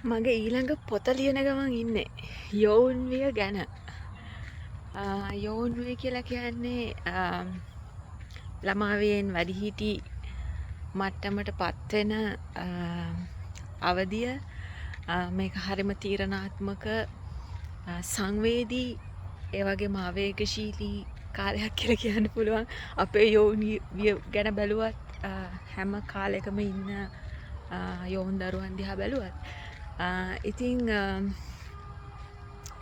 මගේ ඊළඟ පොත ලියන ගමන් ඉන්නේ යෝන්විය ගැන. යෝන්විය කියලා කියන්නේ ළමාවියෙන් වැඩිහිටි මට්ටමට පත්වෙන අවධිය. මේක හරිම තීරණාත්මක සංවේදී ඒ වගේම ආවේගශීලී කාලයක් කියලා කියන්න පුළුවන්. අපේ යෝනිය ගැන බැලුවත් හැම කාලෙකම ඉන්න යෝන් දරුවන් දිහා බැලුවත් ඉතින්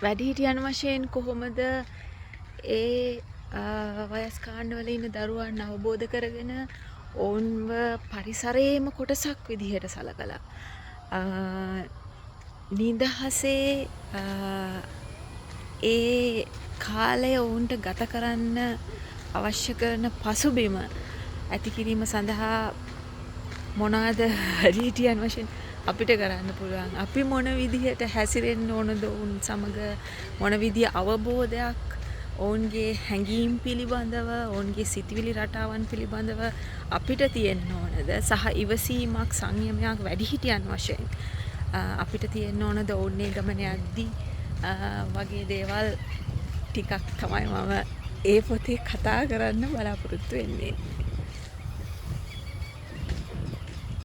වැඩිහිටියන් වශයෙන් කොහොමද ඒ වයස් කාණ්ඩවල ඉන්න දරුවන් අවබෝධ කරගෙන ඔවුන්ව පරිසරයේම කොටසක් විදිහට සලකලා නිදහසේ ඒ කාලය ඔවුන්ට ගත කරන්න අවශ්‍ය කරන පසුබිම ඇති කිරීම සඳහා මොනවද වැඩිහිටියන් වශයෙන් අපිට කරන්න පුළුවන්. අපි මොන විදිහට හැසිරෙන්න ඕනද ඔවුන් සමග, මොන විදිහ අවබෝධයක් ඔවුන්ගේ හැඟීම් පිළිබඳව, ඔවුන්ගේ සිතුවිලි රටාවන් පිළිබඳව අපිට තියෙන්න ඕනද, සහ ඉවසීමක් සංයමයක් වැඩිහිටියන් වශයෙන් අපිට තියෙන්න ඕනද ඔවුන් මේ ගමන යද්දී වගේ දේවල් ටිකක් තමයි මම ඒ පොතේ කතා කරන්න බලාපොරොත්තු වෙන්නේ.